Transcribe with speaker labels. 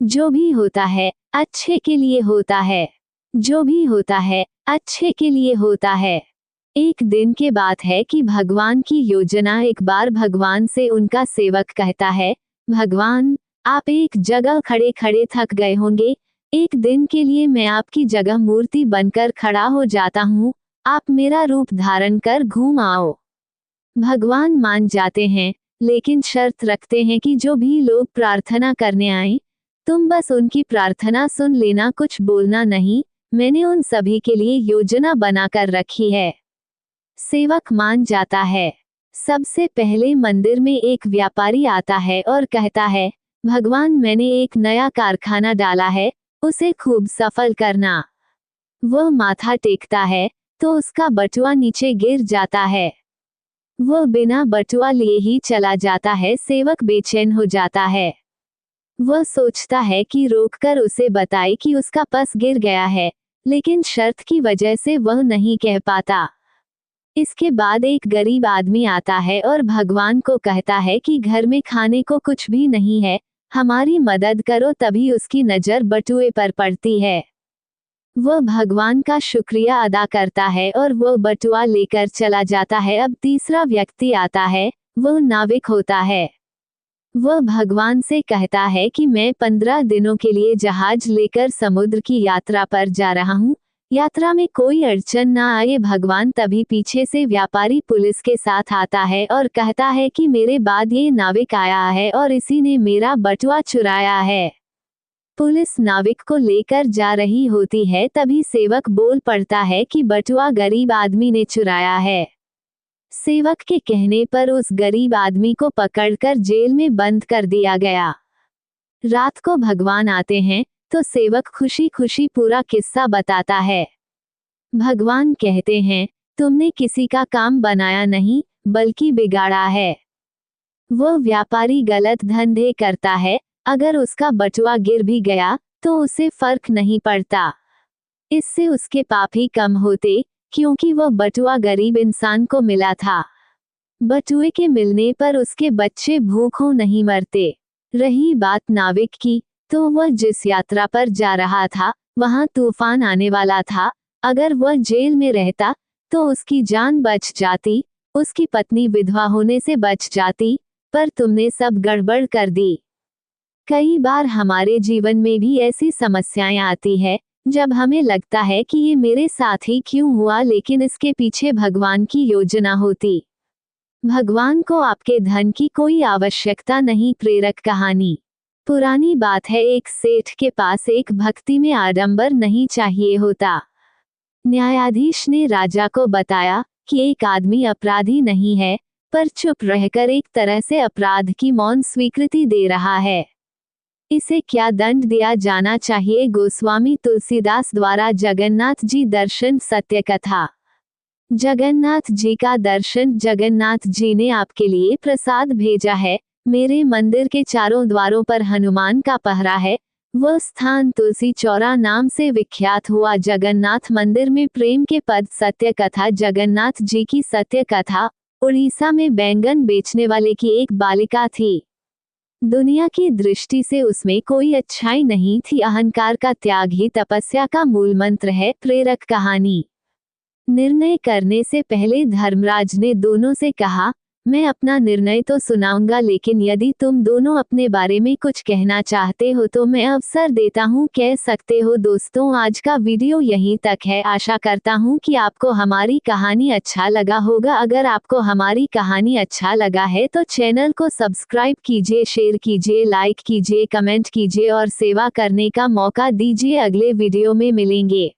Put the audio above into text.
Speaker 1: जो भी होता है अच्छे के लिए होता है। जो भी होता है अच्छे के लिए होता है। एक दिन की बात है कि भगवान की योजना। एक बार भगवान से उनका सेवक कहता है, भगवान, आप एक जगह खड़े खड़े थक गए होंगे। एक दिन के लिए मैं आपकी जगह मूर्ति बनकर खड़ा हो जाता हूँ। आप मेरा रूप धारण कर घूम आओ। भगवान मान जाते हैं, लेकिन शर्त रखते हैं कि जो भी लोग प्रार्थना करने आए, तुम बस उनकी प्रार्थना सुन लेना, कुछ बोलना नहीं। मैंने उन सभी के लिए योजना बनाकर रखी है। सेवक मान जाता है। सबसे पहले मंदिर में एक व्यापारी आता है और कहता है, भगवान, मैंने एक नया कारखाना डाला है, उसे खूब सफल करना। वह माथा टेकता है तो उसका बटुआ नीचे गिर जाता है। वह बिना बटुआ लिए ही चला जाता है। सेवक बेचैन हो जाता है। वह सोचता है कि रोककर उसे बताए कि उसका पर्स गिर गया है, लेकिन शर्त की वजह से वह नहीं कह पाता। इसके बाद एक गरीब आदमी आता है और भगवान को कहता है कि घर में खाने को कुछ भी नहीं है, हमारी मदद करो। तभी उसकी नज़र बटुए पर पड़ती है। वह भगवान का शुक्रिया अदा करता है और वह बटुआ लेकर चला जाता है। अब तीसरा व्यक्ति आता है, वह नाविक होता है। वह भगवान से कहता है कि मैं 15 दिनों के लिए जहाज लेकर समुद्र की यात्रा पर जा रहा हूँ, यात्रा में कोई अड़चन ना आए भगवान। तभी पीछे से व्यापारी पुलिस के साथ आता है और कहता है कि मेरे बाद ये नाविक आया है और इसी ने मेरा बटुआ चुराया है। पुलिस नाविक को लेकर जा रही होती है, तभी सेवक बोल पड़ता है कि बटुआ गरीब आदमी ने चुराया है। सेवक के कहने पर उस गरीब आदमी को पकड़कर जेल में बंद कर दिया गया। रात को भगवान आते हैं तो सेवक खुशी खुशी पूरा किस्सा बताता है। भगवान कहते हैं, तुमने किसी का काम बनाया नहीं, बल्कि बिगाड़ा है। वह व्यापारी गलत धंधे करता है, अगर उसका बटुआ गिर भी गया तो उसे फर्क नहीं पड़ता। इससे उसके पाप ही कम होते, क्योंकि वह बटुआ गरीब इंसान को मिला था। बटुए के मिलने पर उसके बच्चे भूखों नहीं मरते। रही बात नाविक की, तो वह जिस यात्रा पर जा रहा था, वहां तूफान आने वाला था। अगर वह जेल में रहता तो उसकी जान बच जाती, उसकी पत्नी विधवा होने से बच जाती, पर तुमने सब गड़बड़ कर दी। कई बार हमारे जीवन में भी ऐसी समस्याएं आती है, जब हमें लगता है कि ये मेरे साथ ही क्यों हुआ, लेकिन इसके पीछे भगवान की योजना होती। भगवान को आपके धन की कोई आवश्यकता नहीं। प्रेरक कहानी। पुरानी बात है, एक सेठ के पास एक भक्ति में आडंबर नहीं चाहिए होता। न्यायाधीश ने राजा को बताया कि एक आदमी अपराधी नहीं है, पर चुप रहकर एक तरह से अपराध की मौन स्वीकृति दे रहा है। इसे क्या दंड दिया जाना चाहिए? गोस्वामी तुलसीदास द्वारा जगन्नाथ जी दर्शन सत्य कथा। जगन्नाथ जी का दर्शन। जगन्नाथ जी ने आपके लिए प्रसाद भेजा है। मेरे मंदिर के चारों द्वारों पर हनुमान का पहरा है। वह स्थान तुलसी चौरा नाम से विख्यात हुआ। जगन्नाथ मंदिर में प्रेम के पद सत्य कथा। जगन्नाथ जी की सत्य कथा। उड़ीसा में बैंगन बेचने वाले की एक बालिका थी। दुनिया की दृष्टि से उसमें कोई अच्छाई नहीं थी। अहंकार का त्याग ही तपस्या का मूल मंत्र है। प्रेरक कहानी। निर्णय करने से पहले धर्मराज ने दोनों से कहा, मैं अपना निर्णय तो सुनाऊंगा, लेकिन यदि तुम दोनों अपने बारे में कुछ कहना चाहते हो तो मैं अवसर देता हूँ, कह सकते हो। दोस्तों, आज का वीडियो यहीं तक है। आशा करता हूँ कि आपको हमारी कहानी अच्छा लगा होगा। अगर आपको हमारी कहानी अच्छा लगा है तो चैनल को सब्सक्राइब कीजिए, शेयर कीजिए, लाइक कीजिए, कमेंट कीजिए और सेवा करने का मौका दीजिए। अगले वीडियो में मिलेंगे।